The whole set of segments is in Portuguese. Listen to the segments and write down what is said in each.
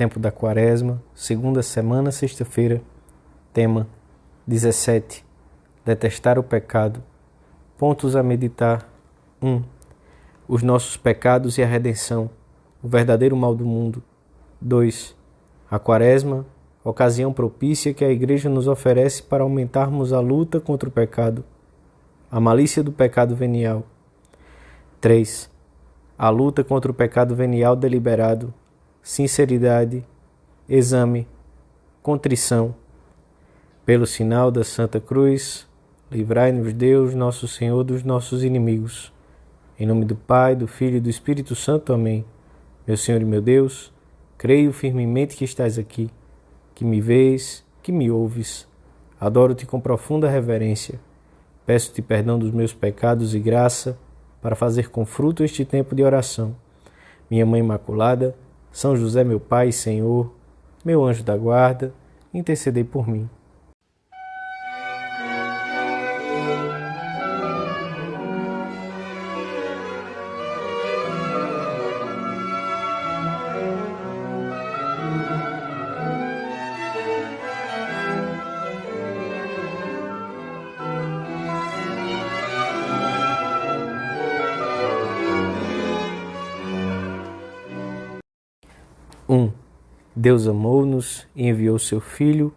tempo da Quaresma, segunda semana, sexta-feira. Tema 17. Detestar o pecado. Pontos a meditar. 1. Os nossos pecados e a redenção, o verdadeiro mal do mundo. 2. A Quaresma, ocasião propícia que a Igreja nos oferece para aumentarmos a luta contra o pecado, a malícia do pecado venial. 3. A luta contra o pecado venial deliberado, sinceridade, exame, contrição. Pelo sinal da Santa Cruz, livrai-nos Deus, nosso Senhor, dos nossos inimigos. Em nome do Pai, do Filho e do Espírito Santo. Amém. Meu Senhor e meu Deus, creio firmemente que estás aqui, que me vês, que me ouves. Adoro-te com profunda reverência. Peço-te perdão dos meus pecados e graça para fazer com fruto este tempo de oração. Minha Mãe Imaculada, São José, meu Pai e Senhor, meu anjo da guarda, intercedei por mim. Deus amou-nos e enviou seu Filho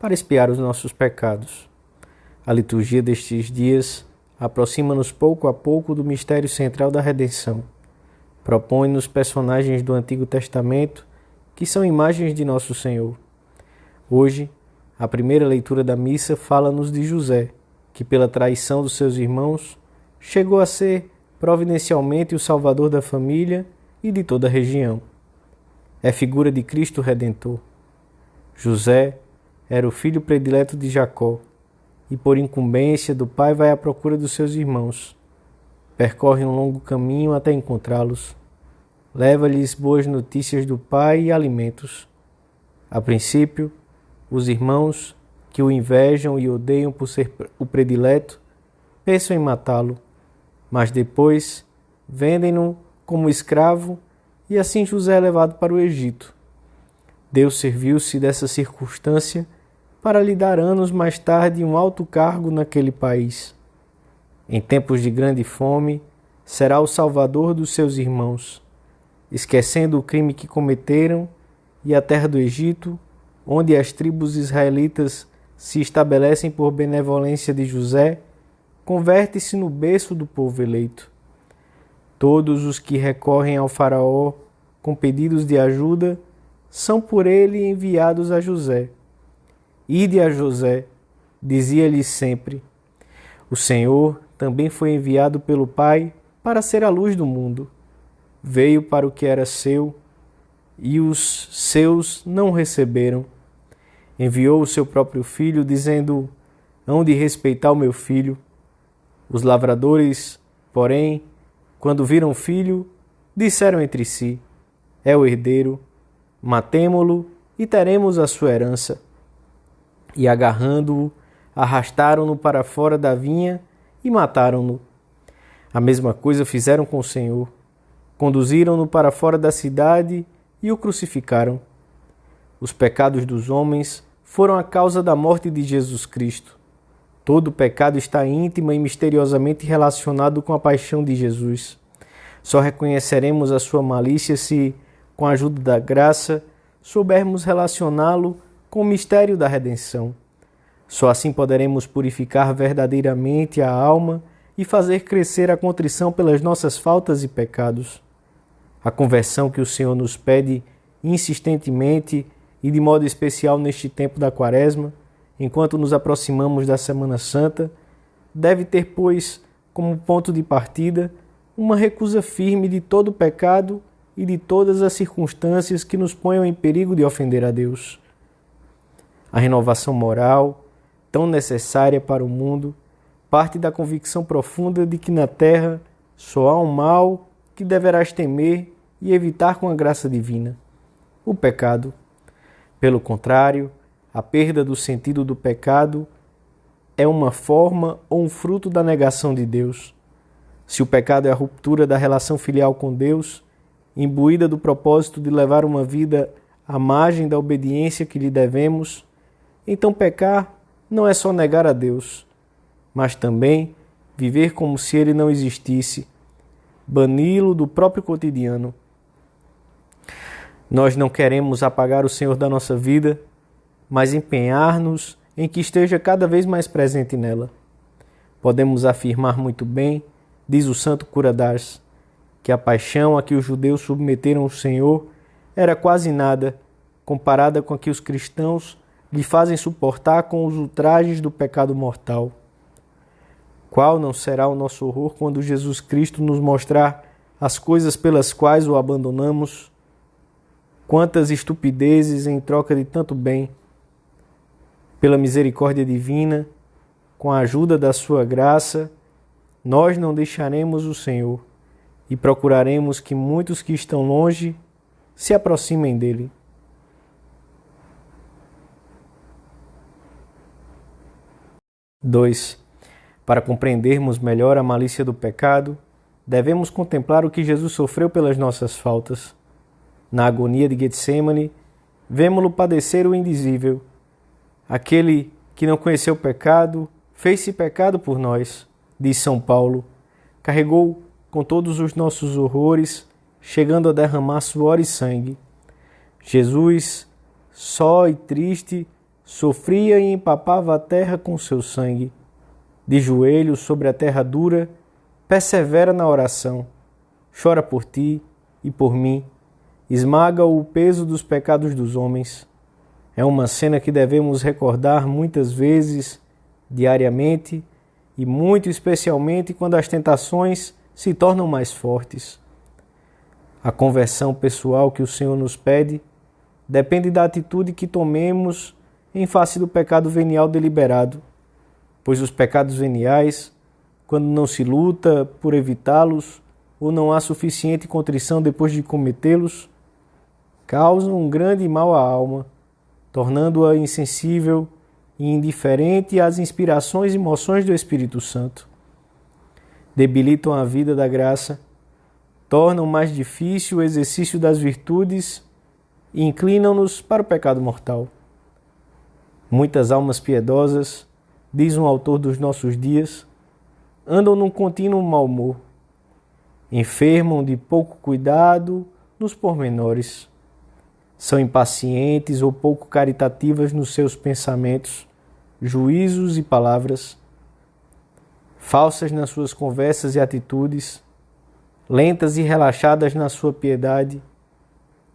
para expiar os nossos pecados. A liturgia destes dias aproxima-nos pouco a pouco do mistério central da redenção. Propõe-nos personagens do Antigo Testamento que são imagens de nosso Senhor. Hoje, a primeira leitura da missa fala-nos de José, que pela traição dos seus irmãos chegou a ser providencialmente o salvador da família e de toda a região. É figura de Cristo Redentor. José era o filho predileto de Jacó e, por incumbência do pai, vai à procura dos seus irmãos. Percorre um longo caminho até encontrá-los. Leva-lhes boas notícias do pai e alimentos. A princípio, os irmãos, que o invejam e odeiam por ser o predileto, pensam em matá-lo, mas depois vendem-no como escravo. E assim José é levado para o Egito. Deus serviu-se dessa circunstância para lhe dar anos mais tarde um alto cargo naquele país. Em tempos de grande fome, será o salvador dos seus irmãos, esquecendo o crime que cometeram, e a terra do Egito, onde as tribos israelitas se estabelecem por benevolência de José, converte-se no berço do povo eleito. Todos os que recorrem ao faraó com pedidos de ajuda são por ele enviados a José. Ide a José, dizia-lhe sempre. O Senhor também foi enviado pelo Pai para ser a luz do mundo. Veio para o que era seu, e os seus não o receberam. Enviou o seu próprio filho, dizendo: hão de respeitar o meu filho. Os lavradores, porém, quando viram o filho, disseram entre si: é o herdeiro, matemo-lo e teremos a sua herança. E agarrando-o, arrastaram-no para fora da vinha e mataram-no. A mesma coisa fizeram com o Senhor. Conduziram-no para fora da cidade e o crucificaram. Os pecados dos homens foram a causa da morte de Jesus Cristo. Todo pecado está íntima e misteriosamente relacionado com a paixão de Jesus. Só reconheceremos a sua malícia se, com a ajuda da graça, soubermos relacioná-lo com o mistério da redenção. Só assim poderemos purificar verdadeiramente a alma e fazer crescer a contrição pelas nossas faltas e pecados. A conversão que o Senhor nos pede insistentemente e de modo especial neste tempo da Quaresma, enquanto nos aproximamos da Semana Santa, deve ter, pois, como ponto de partida, uma recusa firme de todo pecado e de todas as circunstâncias que nos ponham em perigo de ofender a Deus. A renovação moral, tão necessária para o mundo, parte da convicção profunda de que na terra só há um mal que deverás temer e evitar com a graça divina: o pecado. Pelo contrário, a perda do sentido do pecado é uma forma ou um fruto da negação de Deus. Se o pecado é a ruptura da relação filial com Deus, imbuída do propósito de levar uma vida à margem da obediência que lhe devemos, então pecar não é só negar a Deus, mas também viver como se ele não existisse, bani-lo do próprio cotidiano. Nós não queremos apagar o Senhor da nossa vida, mas empenhar-nos em que esteja cada vez mais presente nela. Podemos afirmar muito bem, diz o santo cura d'Ars, que a paixão a que os judeus submeteram o Senhor era quase nada comparada com a que os cristãos lhe fazem suportar com os ultrajes do pecado mortal. Qual não será o nosso horror quando Jesus Cristo nos mostrar as coisas pelas quais o abandonamos? Quantas estupidezes em troca de tanto bem! Pela misericórdia divina, com a ajuda da sua graça, nós não deixaremos o Senhor e procuraremos que muitos que estão longe se aproximem dele. Dois. Para compreendermos melhor a malícia do pecado, devemos contemplar o que Jesus sofreu pelas nossas faltas. Na agonia de Getsêmani, vemo-lo padecer o indizível. Aquele que não conheceu o pecado, fez-se pecado por nós, diz São Paulo. Carregou com todos os nossos horrores, chegando a derramar suor e sangue. Jesus, só e triste, sofria e empapava a terra com seu sangue. De joelhos sobre a terra dura, persevera na oração. Chora por ti e por mim. Esmaga o peso dos pecados dos homens. É uma cena que devemos recordar muitas vezes, diariamente, e muito especialmente quando as tentações se tornam mais fortes. A conversão pessoal que o Senhor nos pede depende da atitude que tomemos em face do pecado venial deliberado, pois os pecados veniais, quando não se luta por evitá-los ou não há suficiente contrição depois de cometê-los, causam um grande mal à alma, tornando-a insensível e indiferente às inspirações e moções do Espírito Santo. Debilitam a vida da graça, tornam mais difícil o exercício das virtudes e inclinam-nos para o pecado mortal. Muitas almas piedosas, diz um autor dos nossos dias, andam num contínuo mau humor, enfermam de pouco cuidado nos pormenores, são impacientes ou pouco caritativas nos seus pensamentos, juízos e palavras, falsas nas suas conversas e atitudes, lentas e relaxadas na sua piedade,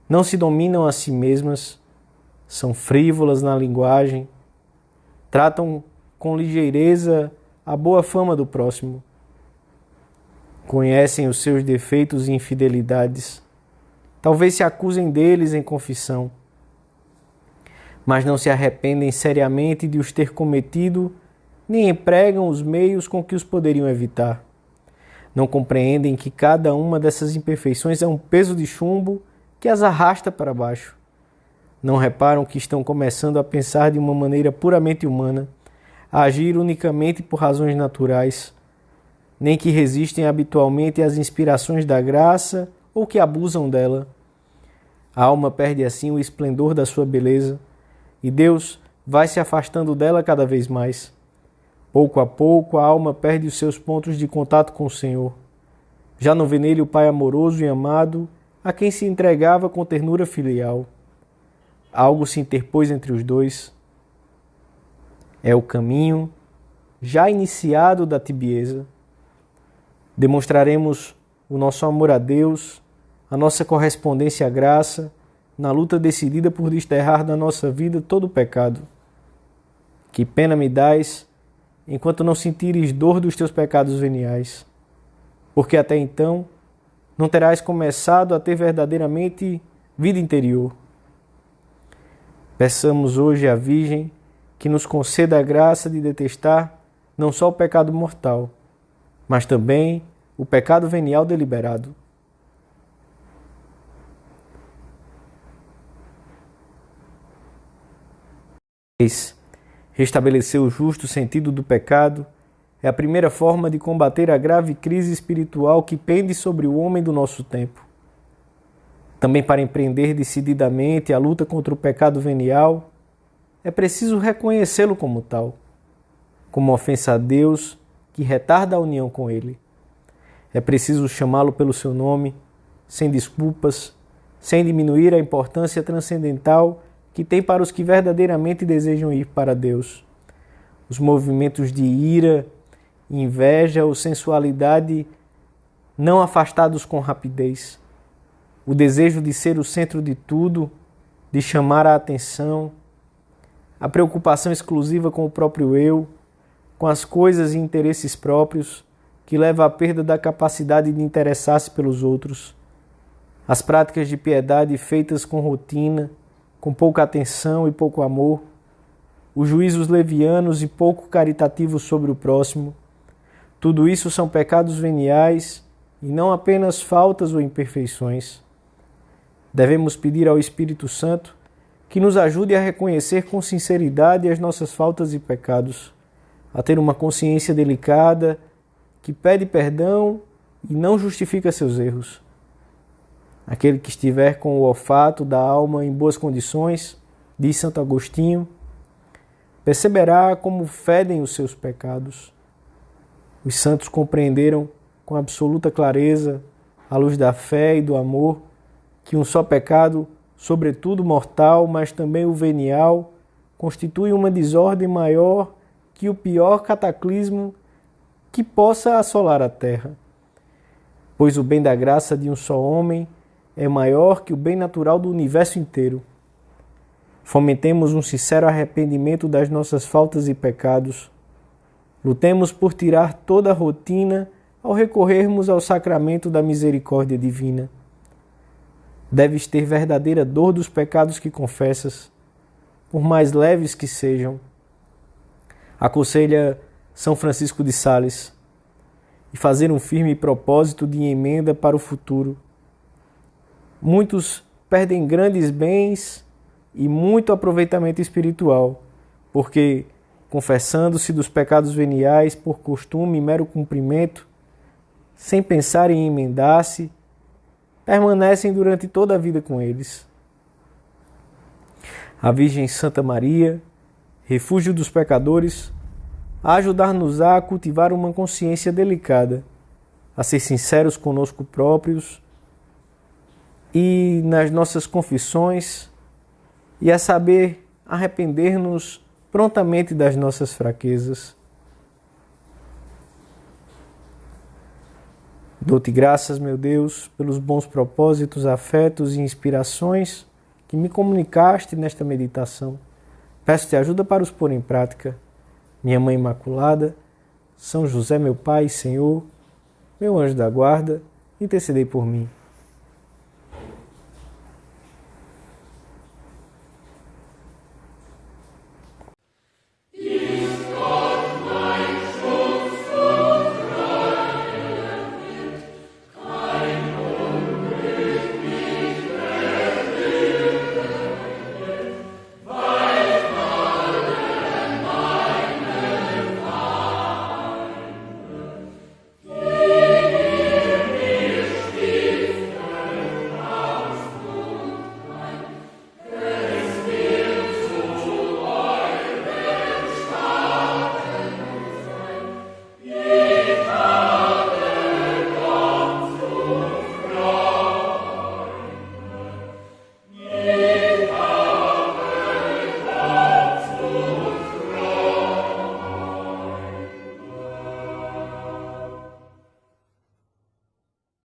não se dominam a si mesmas, são frívolas na linguagem, tratam com ligeireza a boa fama do próximo, conhecem os seus defeitos e infidelidades, talvez se acusem deles em confissão, mas não se arrependem seriamente de os ter cometido, nem empregam os meios com que os poderiam evitar. Não compreendem que cada uma dessas imperfeições é um peso de chumbo que as arrasta para baixo. Não reparam que estão começando a pensar de uma maneira puramente humana, a agir unicamente por razões naturais, nem que resistem habitualmente às inspirações da graça ou que abusam dela. A alma perde assim o esplendor da sua beleza e Deus vai se afastando dela cada vez mais. Pouco a pouco a alma perde os seus pontos de contato com o Senhor. Já não vê nele o Pai amoroso e amado a quem se entregava com ternura filial. Algo se interpôs entre os dois. É o caminho já iniciado da tibieza. Demonstraremos o nosso amor a Deus, a nossa correspondência à graça, na luta decidida por desterrar da nossa vida todo o pecado. Que pena me dás, enquanto não sentires dor dos teus pecados veniais, porque até então não terás começado a ter verdadeiramente vida interior. Peçamos hoje à Virgem que nos conceda a graça de detestar não só o pecado mortal, mas também o pecado venial deliberado. Restabelecer o justo sentido do pecado é a primeira forma de combater a grave crise espiritual que pende sobre o homem do nosso tempo. Também para empreender decididamente a luta contra o pecado venial, é preciso reconhecê-lo como tal, como ofensa a Deus que retarda a união com Ele. É preciso chamá-lo pelo seu nome, sem desculpas, sem diminuir a importância transcendental que tem para os que verdadeiramente desejam ir para Deus. Os movimentos de ira, inveja ou sensualidade não afastados com rapidez. O desejo de ser o centro de tudo, de chamar a atenção, a preocupação exclusiva com o próprio eu, com as coisas e interesses próprios, que leva à perda da capacidade de interessar-se pelos outros. As práticas de piedade feitas com rotina, com pouca atenção e pouco amor, os juízos levianos e pouco caritativos sobre o próximo, tudo isso são pecados veniais e não apenas faltas ou imperfeições. Devemos pedir ao Espírito Santo que nos ajude a reconhecer com sinceridade as nossas faltas e pecados, a ter uma consciência delicada que pede perdão e não justifica seus erros. Aquele que estiver com o olfato da alma em boas condições, diz Santo Agostinho, perceberá como fedem os seus pecados. Os santos compreenderam com absoluta clareza, à luz da fé e do amor, que um só pecado, sobretudo mortal, mas também o venial, constitui uma desordem maior que o pior cataclismo que possa assolar a terra. Pois o bem da graça de um só homem é maior que o bem natural do universo inteiro. Fomentemos um sincero arrependimento das nossas faltas e pecados. Lutemos por tirar toda a rotina ao recorrermos ao sacramento da misericórdia divina. Deves ter verdadeira dor dos pecados que confessas, por mais leves que sejam. Aconselha São Francisco de Sales, e fazer um firme propósito de emenda para o futuro. Muitos perdem grandes bens e muito aproveitamento espiritual, porque, confessando-se dos pecados veniais por costume e mero cumprimento, sem pensar em emendar-se, permanecem durante toda a vida com eles. A Virgem Santa Maria, refúgio dos pecadores, a ajudar-nos a cultivar uma consciência delicada, a ser sinceros conosco próprios e nas nossas confissões e a saber arrepender-nos prontamente das nossas fraquezas. Dou-te graças, meu Deus, pelos bons propósitos, afetos e inspirações que me comunicaste nesta meditação. Peço-te ajuda para os pôr em prática. Minha Mãe Imaculada, São José, meu Pai e Senhor, meu anjo da guarda, intercedei por mim.